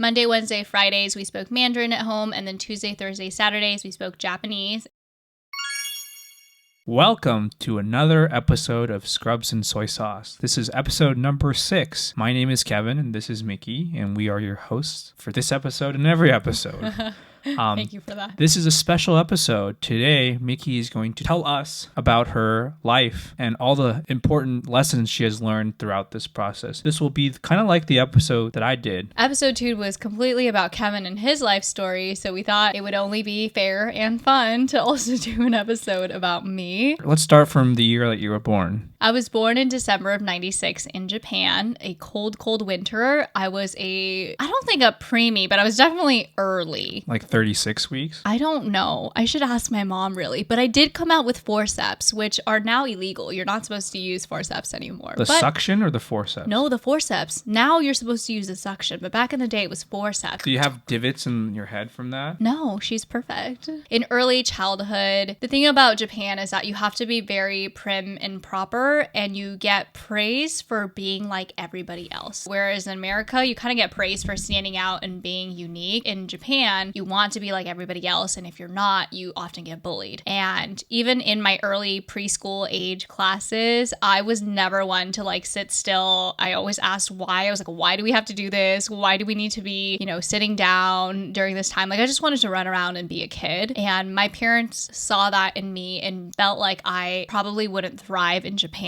Monday, Wednesday, Fridays, we spoke Mandarin at home, and then Tuesday, Thursday, Saturdays, we spoke Japanese. Welcome to another episode of Scrubs and Soy Sauce. This is episode number 6. My name is Kevin, and this is Miki, and we are your hosts for this episode and every episode. Thank you for that. This is a special episode. Today, Miki is going to tell us about her life and all the important lessons she has learned throughout this process. This will be kind of like the episode that I did. Episode 2 was completely about Kevin and his life story, so we thought it would only be fair and fun to also do an episode about me. Let's start from the year that you were born. I was born in December of 96 in Japan, a cold winter. I was I don't think a preemie, but I was definitely early. Like 36 weeks? I don't know. I should ask my mom really, but I did come out with forceps, which are now illegal. You're not supposed to use forceps anymore. The suction or the forceps? No, the forceps. Now you're supposed to use the suction, but back in the day it was forceps. Do you have divots in your head from that? No, she's perfect. In early childhood, the thing about Japan is that you have to be very prim and proper, and you get praise for being like everybody else. Whereas in America, you kind of get praise for standing out and being unique. In Japan, you want to be like everybody else, and if you're not, you often get bullied. And even in my early preschool age classes, I was never one to like sit still. I always asked why. I was like, why do we have to do this? Why do we need to be, sitting down during this time? Like, I just wanted to run around and be a kid. And my parents saw that in me and felt like I probably wouldn't thrive in Japan.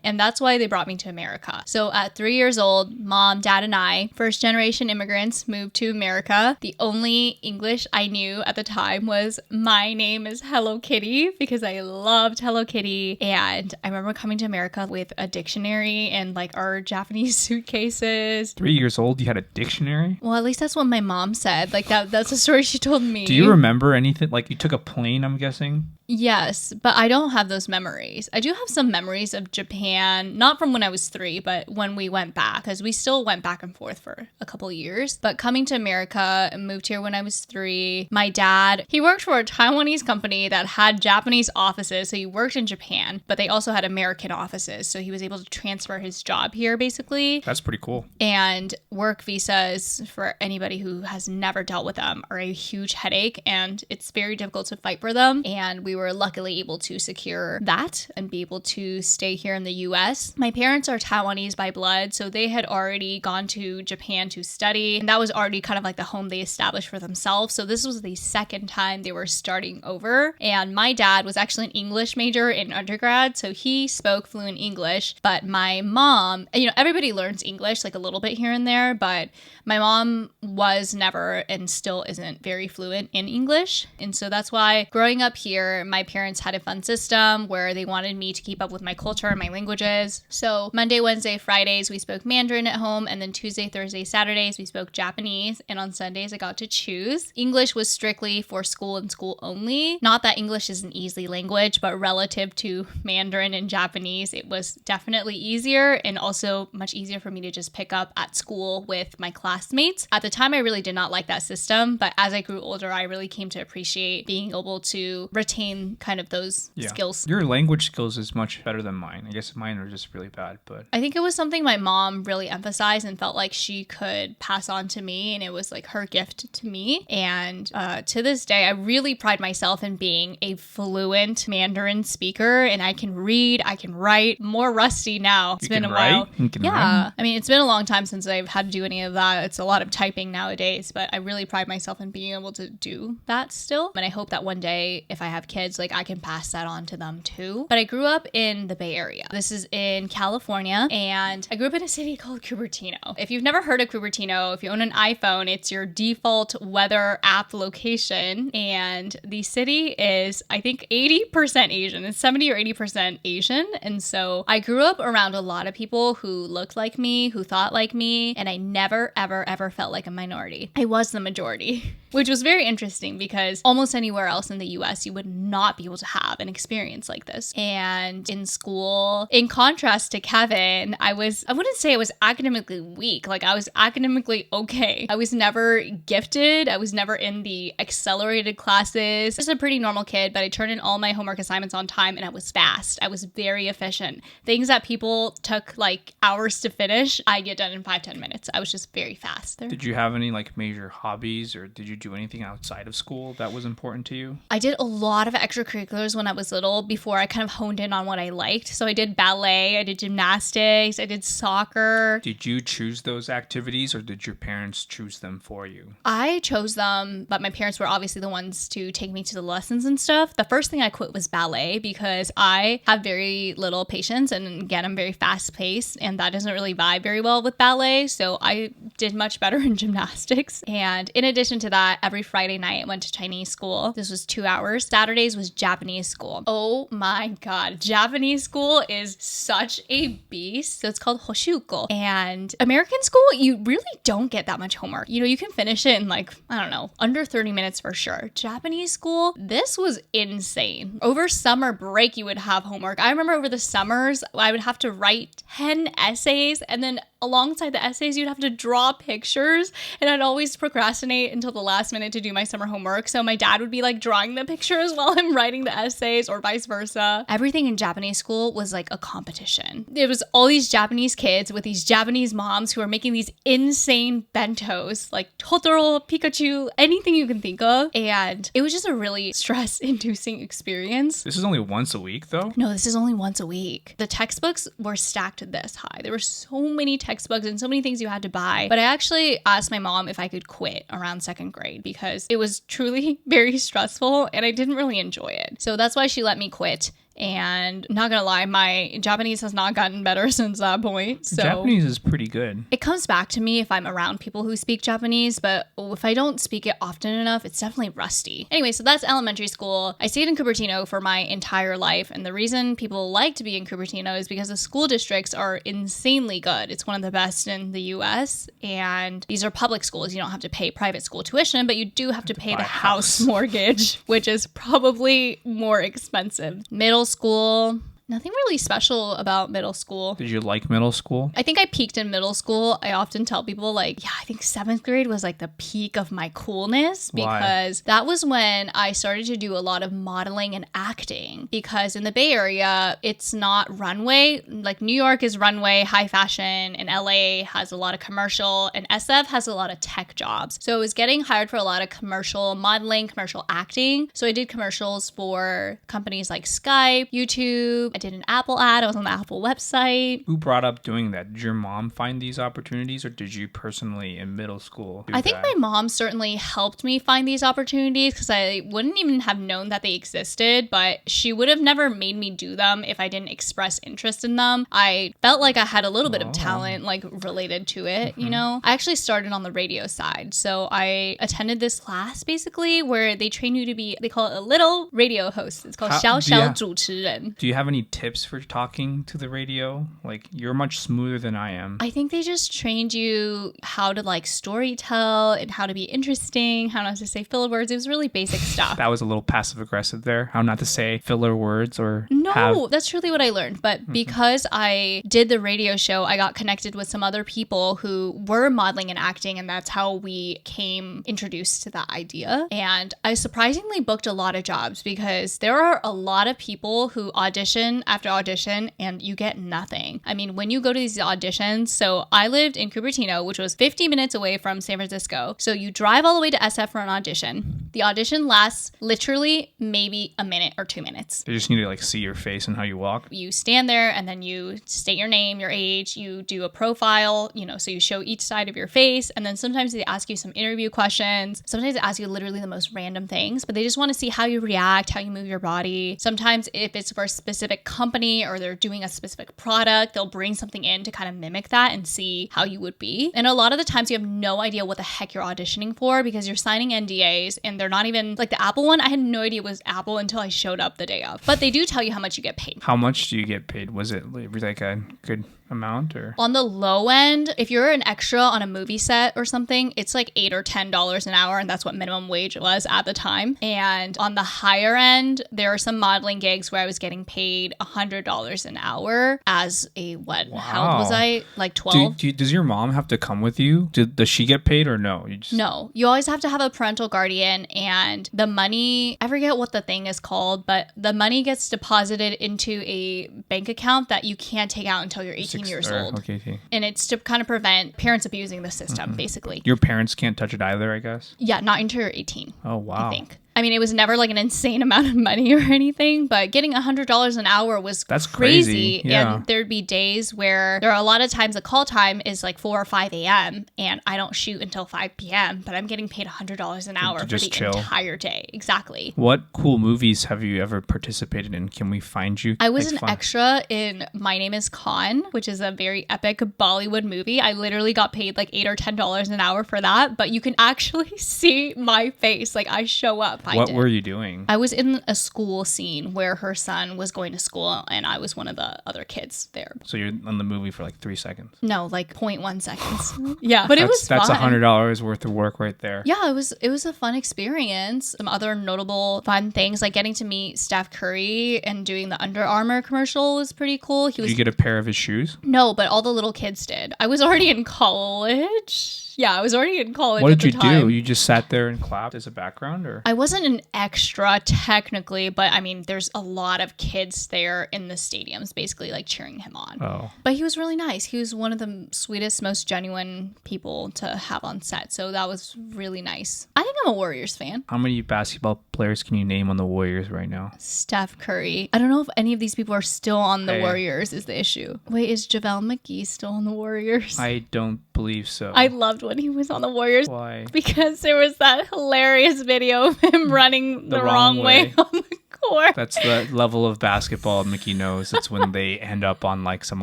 And that's why they brought me to America. So at 3 years old, mom, dad, and I, first generation immigrants, moved to America. The only English I knew at the time was my name is Hello Kitty, because I loved Hello Kitty. And I remember coming to America with a dictionary and like our Japanese suitcases. 3 years old, you had a dictionary? Well, at least that's what my mom said. Like that's the story she told me. Do you remember anything? Like you took a plane, I'm guessing? Yes, but I don't have those memories. I do have some memories of Japan, not from when I was 3, but when we went back, because we still went back and forth for a couple of years. But coming to America and moved here when I was 3, my dad, he worked for a Taiwanese company that had Japanese offices. So he worked in Japan, but they also had American offices. So he was able to transfer his job here, basically. That's pretty cool. And work visas, for anybody who has never dealt with them, are a huge headache, and it's very difficult to fight for them. And we were luckily able to secure that and be able to stay here in the US. My parents are Taiwanese by blood, so they had already gone to Japan to study, and that was already kind of like the home they established for themselves. So this was the second time they were starting over. And my dad was actually an English major in undergrad, so he spoke fluent English. But my mom, everybody learns English like a little bit here and there, but my mom was never and still isn't very fluent in English. And so that's why growing up here, my parents had a fun system where they wanted me to keep up with my culture and my languages. So Monday, Wednesday, Fridays, we spoke Mandarin at home, and then Tuesday, Thursday, Saturdays, we spoke Japanese, and on Sundays, I got to choose. English was strictly for school and school only. Not that English is an easy language, but relative to Mandarin and Japanese, it was definitely easier, and also much easier for me to just pick up at school with my classmates. At the time, I really did not like that system, but as I grew older, I really came to appreciate being able to retain kind of those skills. Your language skills is much better than mine. I guess mine are just really bad, but I think it was something my mom really emphasized and felt like she could pass on to me, and it was like her gift to me. And to this day, I really pride myself in being a fluent Mandarin speaker, and I can read, I can write. More rusty now. It's been a while. Yeah. I mean, it's been a long time since I've had to do any of that. It's a lot of typing nowadays, but I really pride myself in being able to do that still. And I hope that one day, if I have kids, like I can pass that on to them too. But I grew up in the Bay Area. This is in California, and I grew up in a city called Cupertino. If you've never heard of Cupertino, if you own an iPhone, it's your default weather app location, and the city is, I think, 80% Asian. It's 70 or 80% Asian, and so I grew up around a lot of people who looked like me, who thought like me, and I never, ever, ever felt like a minority. I was the majority, which was very interesting because almost anywhere else in the US, you would not be able to have an experience like this. And in school, school. In contrast to Kevin, I wouldn't say I was academically weak. Like, I was academically okay. I was never gifted. I was never in the accelerated classes. I was a pretty normal kid, but I turned in all my homework assignments on time and I was fast. I was very efficient. Things that people took like hours to finish, I get done in 5-10 minutes. I was just very fast. Did you have any like major hobbies, or did you do anything outside of school that was important to you? I did a lot of extracurriculars when I was little before I kind of honed in on what I liked. So I did ballet, I did gymnastics, I did soccer. Did you choose those activities, or did your parents choose them for you? I chose them, but my parents were obviously the ones to take me to the lessons and stuff. The first thing I quit was ballet because I have very little patience, and again, I'm very fast paced, and that doesn't really vibe very well with ballet. So I did much better in gymnastics. And in addition to that, every Friday night I went to Chinese school. This was 2 hours. Saturdays was Japanese school. Oh my God. Japanese school is such a beast. So it's called Hoshuko. And American school, you really don't get that much homework. You know, you can finish it in like, I don't know, under 30 minutes for sure. Japanese school, this was insane. Over summer break, you would have homework. I remember over the summers, I would have to write 10 essays, and then alongside the essays, you'd have to draw pictures, and I'd always procrastinate until the last minute to do my summer homework. So my dad would be like drawing the pictures while I'm writing the essays, or vice versa. Everything in Japanese school was like a competition. It was all these Japanese kids with these Japanese moms who are making these insane bentos, like Totoro, Pikachu, anything you can think of. And it was just a really stress-inducing experience. This is only once a week, though? No, this is only once a week. The textbooks were stacked this high. There were so many textbooks and so many things you had to buy. But I actually asked my mom if I could quit around second grade because it was truly very stressful and I didn't really enjoy it. So that's why she let me quit. And not gonna lie, my Japanese has not gotten better since that point. So Japanese is pretty good. It comes back to me if I'm around people who speak Japanese, but if I don't speak it often enough, it's definitely rusty. Anyway, so that's elementary school. I stayed in Cupertino for my entire life, and the reason people like to be in Cupertino is because the school districts are insanely good. It's one of the best in the US, and these are public schools. You don't have to pay private school tuition, but you do have to pay the house mortgage, which is probably more expensive. Middle school, nothing really special about middle school. Did you like middle school? I think I peaked in middle school. I often tell people like, yeah, I think 7th grade was like the peak of my coolness because that was when I started to do a lot of modeling and acting because in the Bay Area, it's not runway. Like New York is runway, high fashion, and LA has a lot of commercial, and SF has a lot of tech jobs. So I was getting hired for a lot of commercial modeling, commercial acting. So I did commercials for companies like Skype, YouTube. I did an Apple ad. I was on the Apple website. Who brought up doing that? Did your mom find these opportunities, or did you personally in middle school do I think that? my mom certainly helped me find these opportunities because I wouldn't even have known that they existed, but she would have never made me do them if I didn't express interest in them. I felt like I had a little bit of talent like related to it, you know? I actually started on the radio side. So I attended this class basically where they train you to be, they call it a little radio host. It's called 小小主持人. Do you have any tips for talking to the radio? Like, you're much smoother than I am. I think they just trained you how to like story tell and how to be interesting, how not to say filler words. It was really basic stuff. That was a little passive aggressive there. How not to say filler words or No, that's truly what I learned. But because I did the radio show, I got connected with some other people who were modeling and acting, and that's how we came introduced to that idea. And I surprisingly booked a lot of jobs because there are a lot of people who audition after audition and you get nothing. I mean, when you go to these auditions, so I lived in Cupertino, which was 50 minutes away from San Francisco. So you drive all the way to SF for an audition. The audition lasts literally maybe a minute or 2 minutes. They just need to like see your face and how you walk. You stand there and then you state your name, your age, you do a profile, you know, so you show each side of your face. And then sometimes they ask you some interview questions. Sometimes they ask you literally the most random things, but they just want to see how you react, how you move your body. Sometimes if it's for a specific company or they're doing a specific product, they'll bring something in to kind of mimic that and see how you would be. And a lot of the times you have no idea what the heck you're auditioning for because you're signing NDAs and they're not even like the Apple one. I had no idea it was Apple until I showed up the day of. But they do tell you how much you get paid. How much do you get paid? Was it like a good amount or? On the low end, if you're an extra on a movie set or something, it's like $8 or $10 an hour, and that's what minimum wage was at the time. And on the higher end, there are some modeling gigs where I was getting paid $100 an hour as a what? Wow. How old was I? Like 12? Does your mom have to come with you? Does she get paid or no? No, you always have to have a parental guardian, and the money, I forget what the thing is called, but the money gets deposited into a bank account that you can't take out until you're 18 years old. Okay. And it's to kind of prevent parents abusing the system, basically. Your parents can't touch it either, I guess? Yeah, not until you're 18. Oh, wow. I think. I mean, it was never like an insane amount of money or anything, but getting $100 an hour was That's crazy. Yeah. And there'd be days where there are a lot of times the call time is like 4 or 5 a.m. and I don't shoot until 5 p.m., but I'm getting paid $100 an hour for the entire day. Exactly. What cool movies have you ever participated in? Can we find you? I was an extra in My Name is Khan, which is a very epic Bollywood movie. I literally got paid like $8 or $10 an hour for that, but you can actually see my face. Like I show up. What were you doing? I was in a school scene where her son was going to school and I was one of the other kids there. So you're on the movie for like 3 seconds? No, like 0.1 seconds. Yeah, but it was fun. That's $100 worth of work right there. Yeah, it was a fun experience. Some other notable fun things, like getting to meet Steph Curry and doing the Under Armour commercial was pretty cool. Did you get a pair of his shoes? No, but all the little kids did. I was already in college. Yeah, I was already in college. What did you do? You just sat there and clapped as a background, or? I wasn't an extra technically, but I mean, there's a lot of kids there in the stadiums, basically like cheering him on. Oh. But he was really nice. He was one of the sweetest, most genuine people to have on set. So that was really nice. I think I'm a Warriors fan. How many basketball players can you name on the Warriors right now? Steph Curry. I don't know if any of these people are still on the Warriors is the issue. Wait, is JaVale McGee still on the Warriors? I don't believe so. I loved when he was on the Warriors. Why? Because there was that hilarious video of him running the wrong way on the court. That's the level of basketball Miki knows. It's when they end up on like some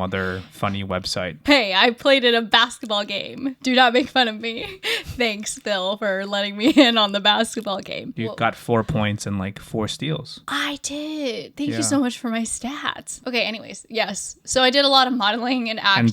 other funny website. Hey, I played in a basketball game. Do not make fun of me. Thanks, Phil, for letting me in on the basketball game. You got 4 points and like 4 steals. I did. Thank you so much for my stats. Okay, anyways, yes. So I did a lot of modeling and acting.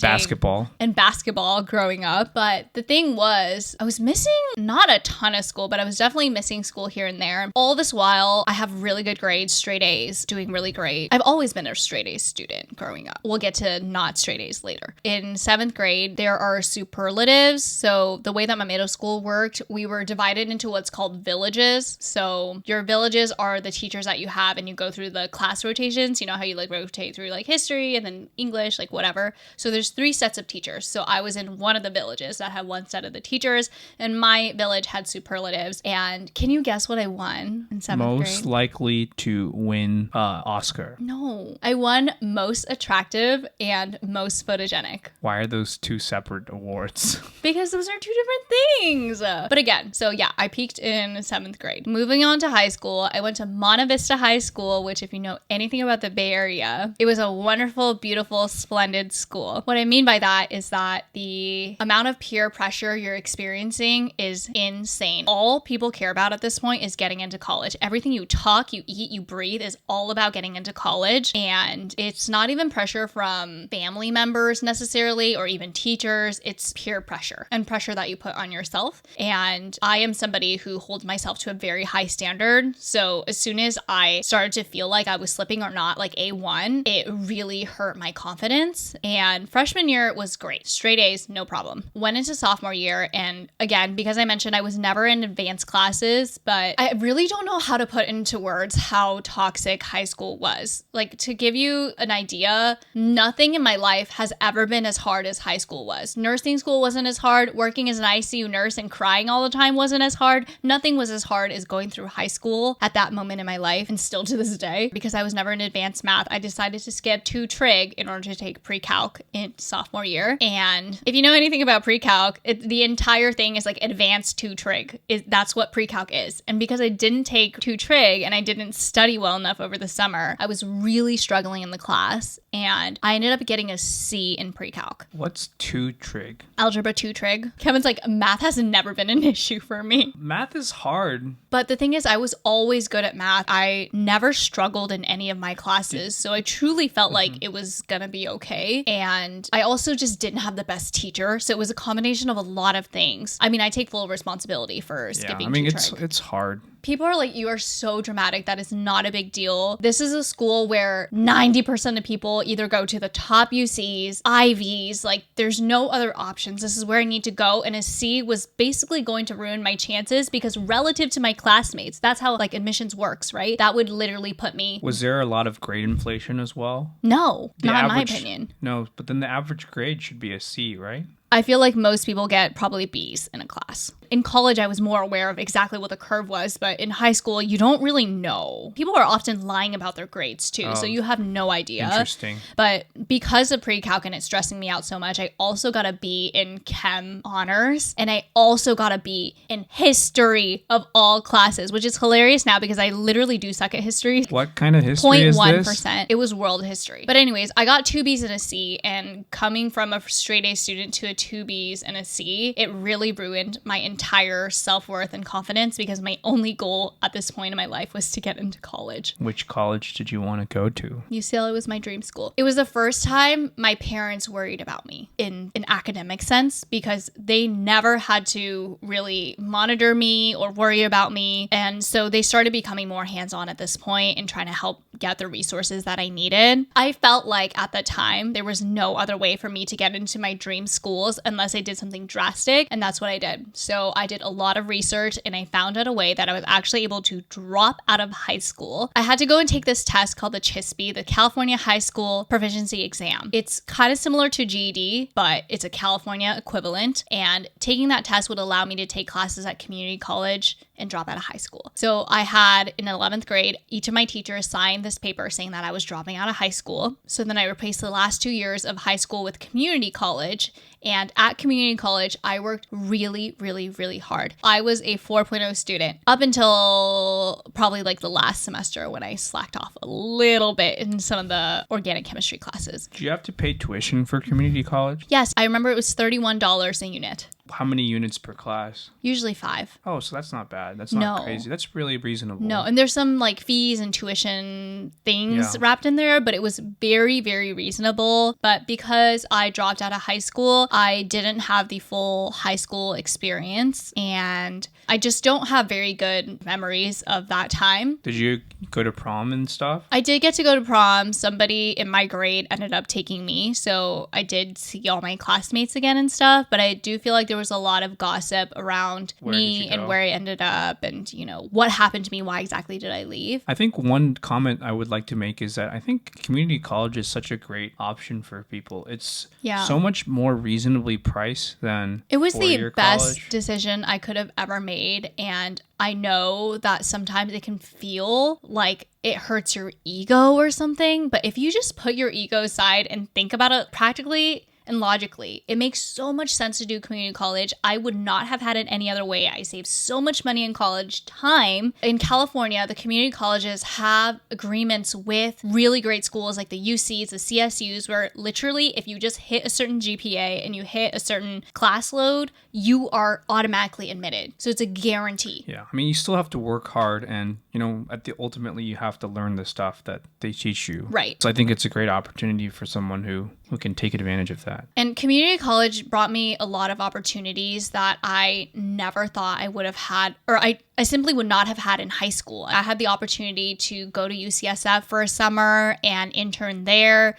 And basketball growing up. But the thing was, I was missing not a ton of school, but I was definitely missing school here and there. All this while, I have really good grades, straight A's, doing really great. I've always been a straight A student growing up. We'll get to not straight A's later. In 7th grade, there are superlatives. So the way that my middle school worked, we were divided into what's called villages. So your villages are the teachers that you have and you go through the class rotations. You know how you like rotate through like history and then English, like whatever. So there's 3 sets of teachers. So I was in one of the villages that had one set of the teachers, and my village had superlatives. And can you guess what I won in 7th grade? Most likely to win Oscar. No. I won most attractive and most photogenic. Why are those 2 separate awards? Because those are 2 different things. But again, so yeah, I peaked in 7th grade. Moving on to high school, I went to Monta Vista High School, which if you know anything about the Bay Area, it was a wonderful, beautiful, splendid school. What I mean by that is that the amount of peer pressure you're experiencing is insane. All people care about at this point is getting into college. Everything you talk, you eat, you breathe is all about getting into college. And it's not even pressure from family members necessarily or even teachers. It's peer pressure and pressure that you put on yourself. And I am somebody who holds myself to a very high standard. So as soon as I started to feel like I was slipping or not, like A1, it really hurt my confidence. And freshman year was great. Straight A's, no problem. Went into sophomore year, and again, because I mentioned I was never in advanced classes, but I really don't know how to put into words how toxic high school was. Like, to give you an idea, nothing in my life has ever been as hard as high school was. Nursing school wasn't as hard. Working as an ICU nurse and crying all the time wasn't as hard. Nothing was as hard as going through high school at that moment in my life, and still to this day. Because I was never in advanced math, I decided to skip 2 trig in order to take pre-calc in sophomore year. And if you know anything about pre-calc, the entire thing is like advanced 2 trig. That's what pre-calc is. And because I didn't take 2 trig and I didn't study well enough over the summer, I was really struggling in the class, and I ended up getting a C in pre-calc. What's 2 trig? Algebra 2 trig. Kevin's like, math has never been an issue for me. Math is hard. But the thing is, I was always good at math. I never struggled in any of my classes, so I truly felt like it was gonna be okay. And I also just didn't have the best teacher, so it was a combination of a lot of things. I mean, I take full responsibility for skipping 2 trig. It's hard. People are like, you are so dramatic. That is not a big deal. This is a school where 90% of people either go to the top UCs, Ivies, like there's no other options. This is where I need to go. And a C was basically going to ruin my chances because relative to my classmates, that's how like admissions works, right? That would literally put me. Was there a lot of grade inflation as well? No, not in my average, opinion. No, but then the average grade should be a C, right? I feel like most people get probably B's in a class. In college, I was more aware of exactly what the curve was, but in high school, you don't really know. People are often lying about their grades too, so you have no idea. Interesting. But because of pre-calc and it's stressing me out so much, I also got a B in chem honors, and I also got a B in history of all classes, which is hilarious now because I literally do suck at history. What kind of history is this? 0.1%. It was world history. But anyways, I got 2 B's and a C, and coming from a straight A student to a 2 B's and a C, it really ruined my entire self-worth and confidence because my only goal at this point in my life was to get into college. Which college did you want to go to? UCLA was my dream school. It was the first time my parents worried about me in an academic sense because they never had to really monitor me or worry about me. And so they started becoming more hands-on at this point and trying to help get the resources that I needed. I felt like at the time there was no other way for me to get into my dream schools unless I did something drastic, and that's what I did. So I did a lot of research and I found out a way that I was actually able to drop out of high school. I had to go and take this test called the CHSPE, the California High School Proficiency Exam. It's kind of similar to GED, but it's a California equivalent, and taking that test would allow me to take classes at community college and drop out of high school. So I had in 11th grade, each of my teachers signed this paper saying that I was dropping out of high school. So then I replaced the last 2 years of high school with community college. And at community college, I worked really, really, really hard. I was a 4.0 student up until probably like the last semester when I slacked off a little bit in some of the organic chemistry classes. Do you have to pay tuition for community college? Yes, I remember it was $31 a unit. How many units per class? Usually 5. Oh, so that's not bad. That's not crazy. That's really reasonable. No, and there's some like fees and tuition things wrapped in there, but it was very, very reasonable. But because I dropped out of high school, I didn't have the full high school experience, and I just don't have very good memories of that time. Did you go to prom and stuff? I did get to go to prom. Somebody in my grade ended up taking me, so I did see all my classmates again and stuff, but I do feel like there was a lot of gossip around me and where I ended up and, you know, what happened to me, why exactly did I leave? I think one comment I would like to make is that I think community college is such a great option for people. It's so much more reasonably priced than it was the best college decision I could have ever made, and I know that sometimes it can feel like it hurts your ego or something, but if you just put your ego aside and think about it practically and logically, it makes so much sense to do community college. I would not have had it any other way. I saved so much money in college time. In California, the community colleges have agreements with really great schools like the UCs, the CSUs, where literally if you just hit a certain GPA and you hit a certain class load, you are automatically admitted. So it's a guarantee. Yeah. I mean, you still have to work hard, and, you know, ultimately you have to learn the stuff that they teach you. Right. So I think it's a great opportunity for someone who can take advantage of that. And community college brought me a lot of opportunities that I never thought I would have had, or I simply would not have had in high school. I had the opportunity to go to UCSF for a summer and intern there,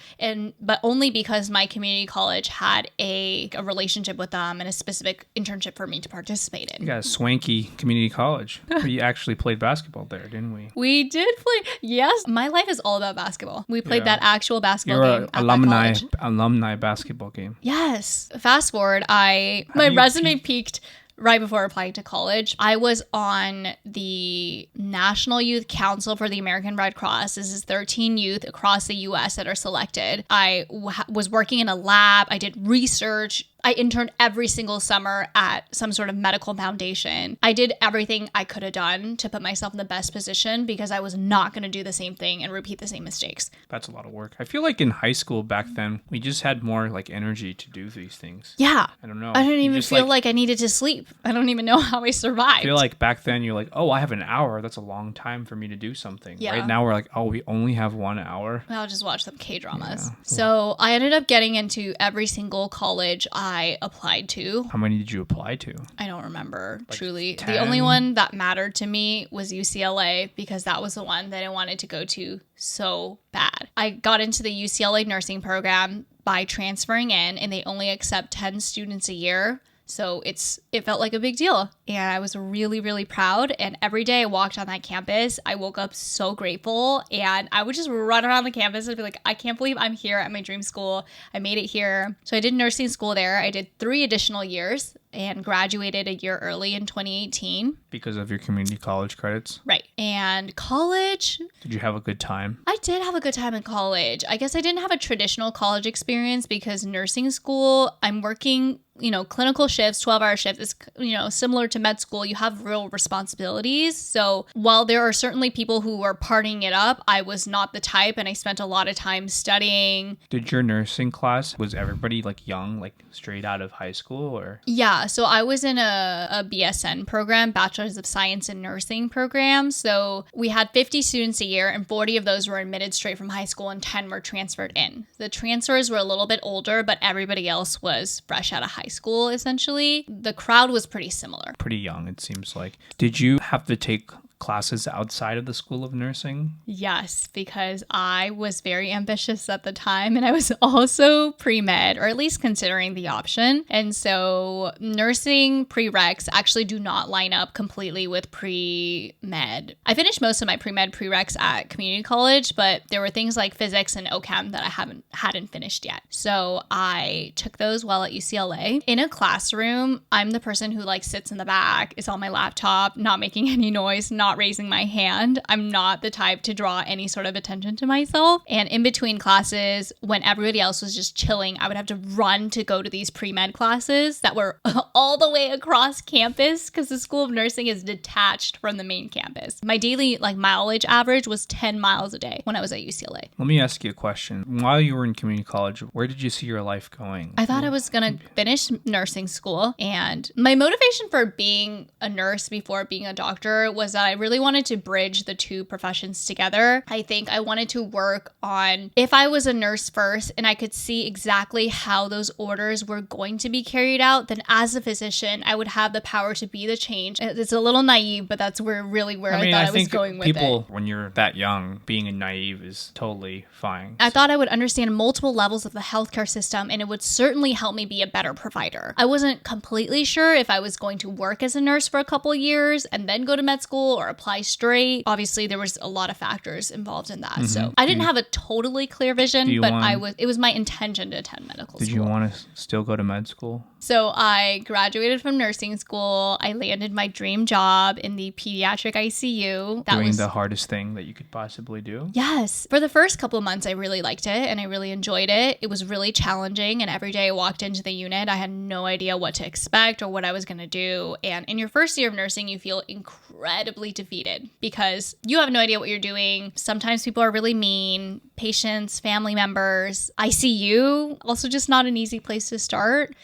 but only because my community college had a relationship with them and a specific internship for me to participate in. You got a swanky community college. We actually played basketball there, didn't we? We did play. Yes. My life is all about basketball. We played that actual basketball game at alumni basketball game. Yes. Fast forward, my resume peaked right before applying to college. I was on the National Youth Council for the American Red Cross. This is 13 youth across the U.S. that are selected. I was working in a lab. I did research I interned every single summer at some sort of medical foundation. I did everything I could have done to put myself in the best position because I was not going to do the same thing and repeat the same mistakes. That's a lot of work. I feel like in high school back then, we just had more like energy to do these things. Yeah. I don't know. I didn't even feel like I needed to sleep. I don't even know how I survived. I feel like back then you're like, oh, I have an hour. That's a long time for me to do something. Yeah. Right now we're like, oh, we only have 1 hour. I'll just watch some K-dramas. Yeah. So I ended up getting into every single college I applied to. How many did you apply to? I don't remember, truly. 10? The only one that mattered to me was UCLA because that was the one that I wanted to go to so bad. I got into the UCLA nursing program by transferring in, and they only accept 10 students a year. So it felt like a big deal. And I was really, really proud. And every day I walked on that campus, I woke up so grateful. And I would just run around the campus and be like, I can't believe I'm here at my dream school. I made it here. So I did nursing school there. I did 3 additional years and graduated a year early in 2018. Because of your community college credits? Right. And college... Did you have a good time? I did have a good time in college. I guess I didn't have a traditional college experience because nursing school, I'm working... clinical shifts, 12-hour shifts is, similar to med school. You have real responsibilities. So while there are certainly people who are partying it up, I was not the type, and I spent a lot of time studying. Did your nursing class, was everybody like young, like straight out of high school or? Yeah. So I was in a BSN program, Bachelor's of Science in Nursing program. So we had 50 students a year, and 40 of those were admitted straight from high school and 10 were transferred in. The transfers were a little bit older, but everybody else was fresh out of high school, essentially. The crowd was pretty similar. Pretty young, it seems like. Did you have to take classes outside of the School of Nursing? Yes, because I was very ambitious at the time, and I was also pre-med, or at least considering the option. And so nursing prereqs actually do not line up completely with pre-med. I finished most of my pre-med prereqs at community college, but there were things like physics and OChem that I hadn't finished yet. So I took those while at UCLA. In a classroom, I'm the person who sits in the back, is on my laptop, not making any noise, not raising my hand. I'm not the type to draw any sort of attention to myself. And in between classes, when everybody else was just chilling, I would have to run to go to these pre-med classes that were all the way across campus because the School of Nursing is detached from the main campus. My daily mileage average was 10 miles a day when I was at UCLA. Let me ask you a question. While you were in community college, where did you see your life going? I thought I was going to finish nursing school, and my motivation for being a nurse before being a doctor was that I really wanted to bridge the two professions together. I think I wanted to work on if I was a nurse first and I could see exactly how those orders were going to be carried out, then as a physician, I would have the power to be the change. It's a little naive, but that's where I thought I was going with it. People, when you're that young, being a naive is totally fine. I thought I would understand multiple levels of the healthcare system, and it would certainly help me be a better provider. I wasn't completely sure if I was going to work as a nurse for a couple years and then go to med school or apply straight. Obviously, there was a lot of factors involved in that. Mm-hmm. So I didn't have a totally clear vision, but it was my intention to attend medical school. Did you want to still go to med school? So I graduated from nursing school. I landed my dream job in the pediatric ICU. Doing the hardest thing that you could possibly do? Yes. For the first couple of months, I really liked it and I really enjoyed it. It was really challenging. And every day I walked into the unit, I had no idea what to expect or what I was going to do. And in your first year of nursing, you feel incredibly defeated because you have no idea what you're doing. Sometimes people are really mean, patients, family members. ICU, also just not an easy place to start.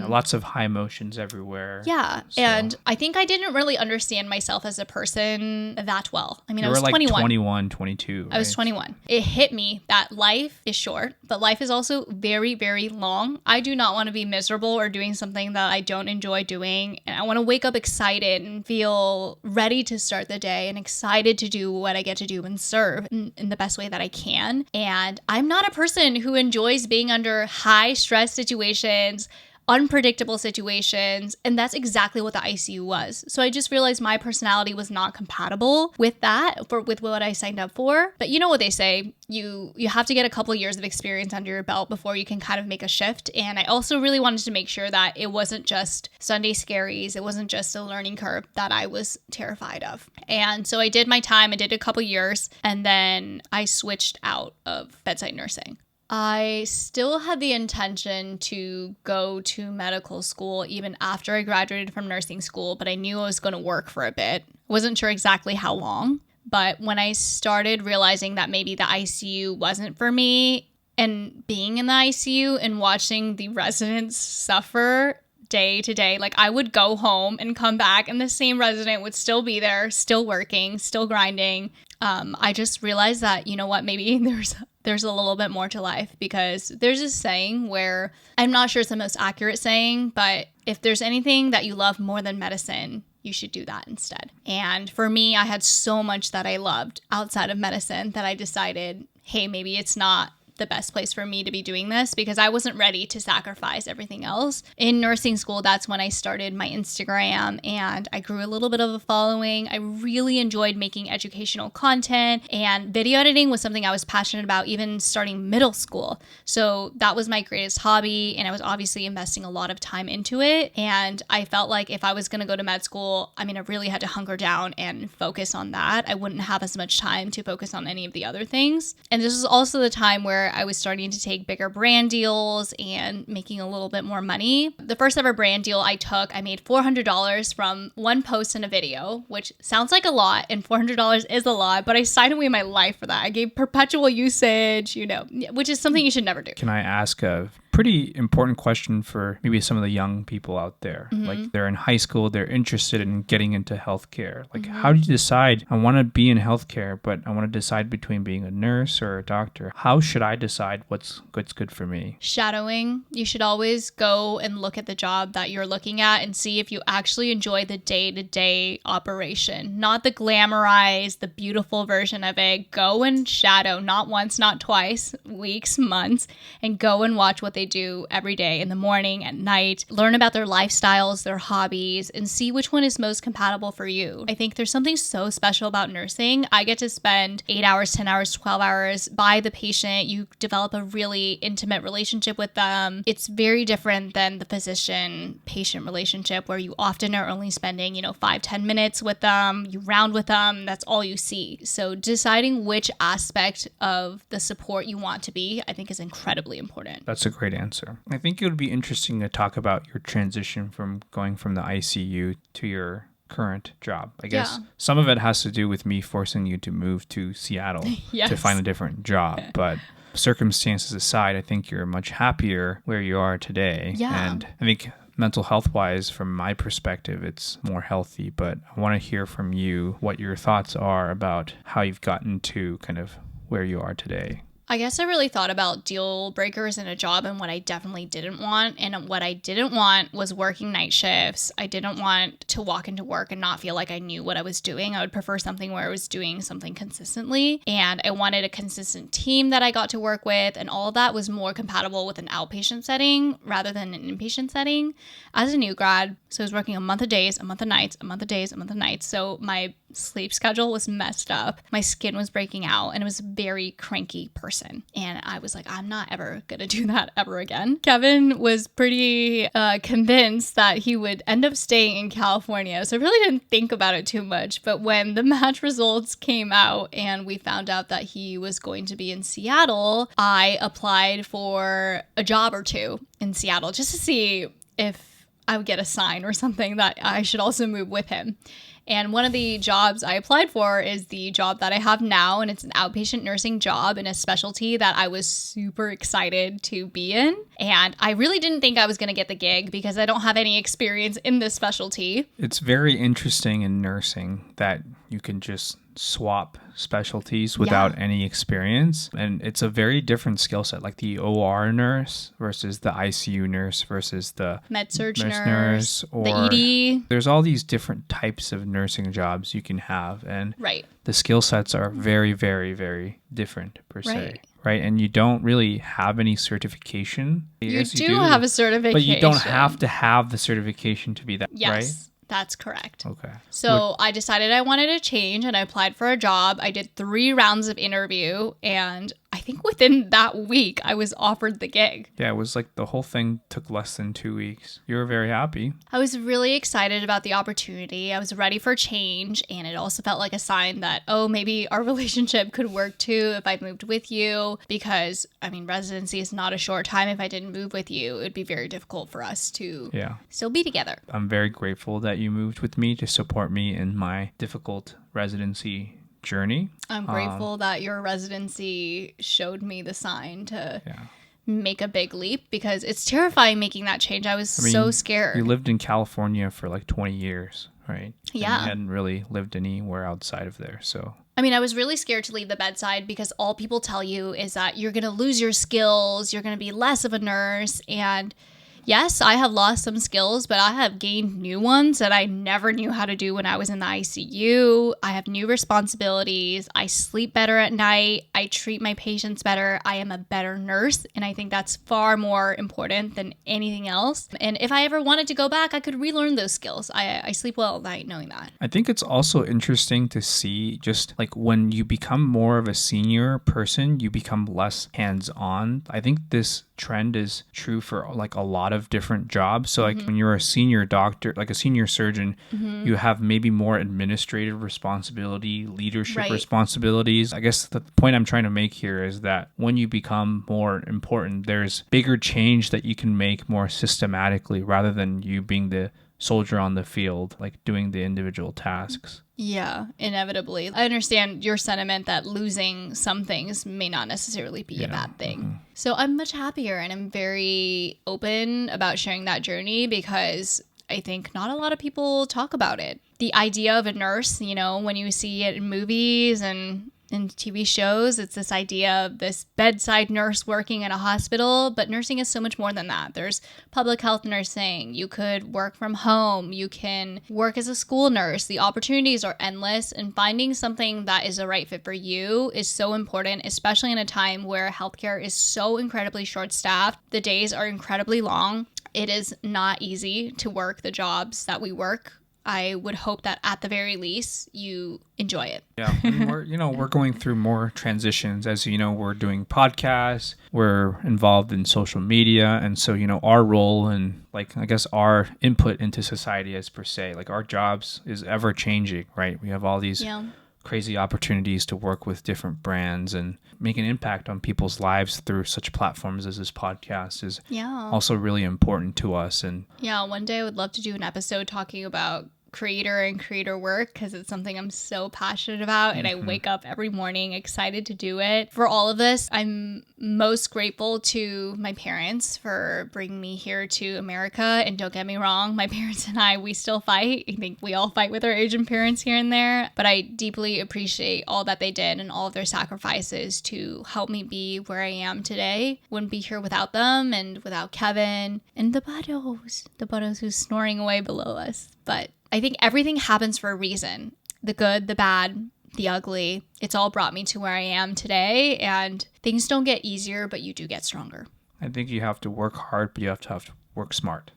Lots of high emotions everywhere. Yeah. So. And I think I didn't really understand myself as a person that well. I was 21. 21, 22. Right? I was 21. It hit me that life is short, but life is also very, very long. I do not want to be miserable or doing something that I don't enjoy doing. And I want to wake up excited and feel ready to start the day and excited to do what I get to do and serve in the best way that I can. And I'm not a person who enjoys being under high stress situations, unpredictable situations, and that's exactly what the ICU was. So I just realized my personality was not compatible with that, with what I signed up for. But you know what they say, you have to get a couple of years of experience under your belt before you can kind of make a shift. And I also really wanted to make sure that it wasn't just Sunday scaries, it wasn't just a learning curve that I was terrified of. And so I did my time, I did a couple years, and then I switched out of bedside nursing. I still had the intention to go to medical school even after I graduated from nursing school, but I knew I was going to work for a bit. Wasn't sure exactly how long, but when I started realizing that maybe the ICU wasn't for me, and being in the ICU and watching the residents suffer day to day, like I would go home and come back and the same resident would still be there, still working, still grinding. I just realized that, you know what, maybe there's a little bit more to life, because there's a saying where, I'm not sure it's the most accurate saying, but if there's anything that you love more than medicine, you should do that instead. And for me, I had so much that I loved outside of medicine that I decided, hey, maybe it's not the best place for me to be doing this, because I wasn't ready to sacrifice everything else. In nursing school, that's when I started my Instagram and I grew a little bit of a following. I really enjoyed making educational content, and video editing was something I was passionate about even starting middle school. So that was my greatest hobby, and I was obviously investing a lot of time into it. And I felt like if I was going to go to med school, I really had to hunker down and focus on that. I wouldn't have as much time to focus on any of the other things. And this was also the time where I was starting to take bigger brand deals and making a little bit more money. The first ever brand deal I took, I made $400 from one post and a video, which sounds like a lot, and $400 is a lot, but I signed away my life for that. I gave perpetual usage, which is something you should never do. Can I ask a pretty important question for maybe some of the young people out there? Mm-hmm. Like they're in high school, they're interested in getting into healthcare. Like how do you decide, I want to be in healthcare, but I want to decide between being a nurse or a doctor? How should I decide what's good for me? Shadowing. You should always go and look at the job that you're looking at and see if you actually enjoy the day-to-day operation, not the glamorized, the beautiful version of it. Go and shadow, not once, not twice, weeks, months, and go and watch what they do every day, in the morning, at night. Learn about their lifestyles, their hobbies, and see which one is most compatible for you. I think there's something so special about nursing. I get to spend 8 hours, 10 hours, 12 hours by the patient. You develop a really intimate relationship with them. It's very different than the physician-patient relationship, where you often are only spending, 5-10 minutes with them. You round with them. That's all you see. So deciding which aspect of the support you want to be, I think, is incredibly important. That's a great answer. I think it would be interesting to talk about your transition from going from the ICU to your current job. I guess some of it has to do with me forcing you to move to Seattle to find a different job. But circumstances aside, I think you're much happier where you are today. Yeah. And I think mental health wise, from my perspective, it's more healthy. But I want to hear from you what your thoughts are about how you've gotten to kind of where you are today. I guess I really thought about deal breakers in a job and what I definitely didn't want. And what I didn't want was working night shifts. I didn't want to walk into work and not feel like I knew what I was doing. I would prefer something where I was doing something consistently. And I wanted a consistent team that I got to work with. And all of that was more compatible with an outpatient setting rather than an inpatient setting. As a new grad, so I was working a month of days, a month of nights, a month of days, a month of nights. So my sleep schedule was messed up. My skin was breaking out, and it was a very cranky person. And I was like, I'm not ever going to do that ever again. Kevin was pretty convinced that he would end up staying in California. So I really didn't think about it too much. But when the match results came out and we found out that he was going to be in Seattle, I applied for a job or two in Seattle just to see if I would get a sign or something that I should also move with him. And one of the jobs I applied for is the job that I have now, and it's an outpatient nursing job in a specialty that I was super excited to be in. And I really didn't think I was going to get the gig because I don't have any experience in this specialty. It's very interesting in nursing that you can just swap specialties without any experience. And it's a very different skill set, like the OR nurse versus the ICU nurse versus the med-surg nurse, or the ED. There's all these different types of nursing jobs you can have. And the skill sets are very, very, very different per se. Right? And you don't really have any certification. You do have a certification. But you don't have to have the certification to be that, right? That's correct. Okay. So I decided I wanted to change and I applied for a job. I did 3 rounds of interview and I think within that week, I was offered the gig. Yeah, it was like the whole thing took less than 2 weeks. You were very happy. I was really excited about the opportunity. I was ready for change. And it also felt like a sign that, oh, maybe our relationship could work too if I moved with you. Because, I mean, residency is not a short time. If I didn't move with you, it'd be very difficult for us to still be together. I'm very grateful that you moved with me to support me in my difficult residency journey. I'm grateful that your residency showed me the sign to make a big leap, because it's terrifying making that change. I was so scared. You lived in California for like 20 years, right? Yeah. And you hadn't really lived anywhere outside of there, so... I mean, I was really scared to leave the bedside because all people tell you is that you're going to lose your skills, you're going to be less of a nurse, and... Yes, I have lost some skills, but I have gained new ones that I never knew how to do when I was in the ICU. I have new responsibilities. I sleep better at night. I treat my patients better. I am a better nurse, and I think that's far more important than anything else. And if I ever wanted to go back, I could relearn those skills. I sleep well at night knowing that. I think it's also interesting to see just like when you become more of a senior person, you become less hands-on. I think this trend is true for like a lot of different jobs. So like when you're a senior doctor, like a senior surgeon, you have maybe more administrative responsibility, leadership responsibilities. I guess the point I'm trying to make here is that when you become more important, there's bigger change that you can make more systematically rather than you being the soldier on the field, like doing the individual tasks. Yeah, inevitably. I understand your sentiment that losing some things may not necessarily be a bad thing. So I'm much happier, and I'm very open about sharing that journey because I think not a lot of people talk about it. The idea of a nurse, you know, when you see it in movies and in TV shows, it's this idea of this bedside nurse working in a hospital, but nursing is so much more than that. There's public health nursing. You could work from home. You can work as a school nurse. The opportunities are endless, and finding something that is the right fit for you is so important, especially in a time where healthcare is so incredibly short-staffed. The days are incredibly long. It is not easy to work the jobs that we work. I would hope that at the very least you enjoy it. Yeah, and we're going through more transitions. As you know, we're doing podcasts, we're involved in social media, and so our role and like I guess our input into society as per se, like our jobs is ever changing, right? We have all these crazy opportunities to work with different brands and make an impact on people's lives through such platforms as this podcast is also really important to us. And one day I would love to do an episode talking about creator and creator work because it's something I'm so passionate about, and I wake up every morning excited to do it. For all of this, I'm most grateful to my parents for bringing me here to America. And don't get me wrong, my parents and we still fight. I think we all fight with our Asian parents here and there, but I deeply appreciate all that they did and all of their sacrifices to help me be where I am today. Wouldn't be here without them and without Kevin and the Buttos who's snoring away below us. But I think everything happens for a reason. The good, the bad, the ugly. It's all brought me to where I am today, and things don't get easier, but you do get stronger. I think you have to work hard, but you have to work smart,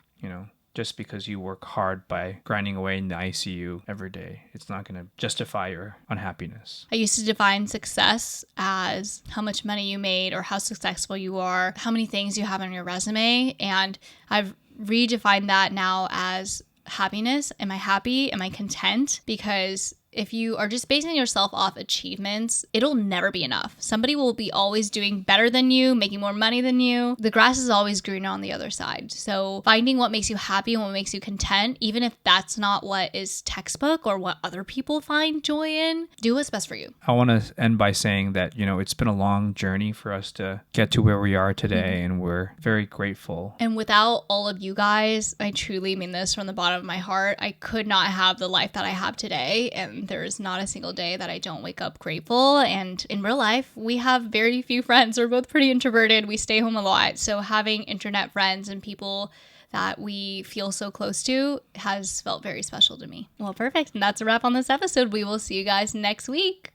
Just because you work hard by grinding away in the ICU every day, it's not going to justify your unhappiness. I used to define success as how much money you made or how successful you are, how many things you have on your resume, and I've redefined that now as happiness. Am I happy? Am I content? Because if you are just basing yourself off achievements, it'll never be enough. Somebody will be always doing better than you, making more money than you. The grass is always greener on the other side. So finding what makes you happy and what makes you content, even if that's not what is textbook or what other people find joy in, do what's best for you. I want to end by saying that, it's been a long journey for us to get to where we are today, and we're very grateful. And without all of you guys, I truly mean this from the bottom of my heart, I could not have the life that I have today. And there's not a single day that I don't wake up grateful. And in real life, we have very few friends. We're both pretty introverted. We stay home a lot. So having internet friends and people that we feel so close to has felt very special to me. Well, perfect. And that's a wrap on this episode. We will see you guys next week.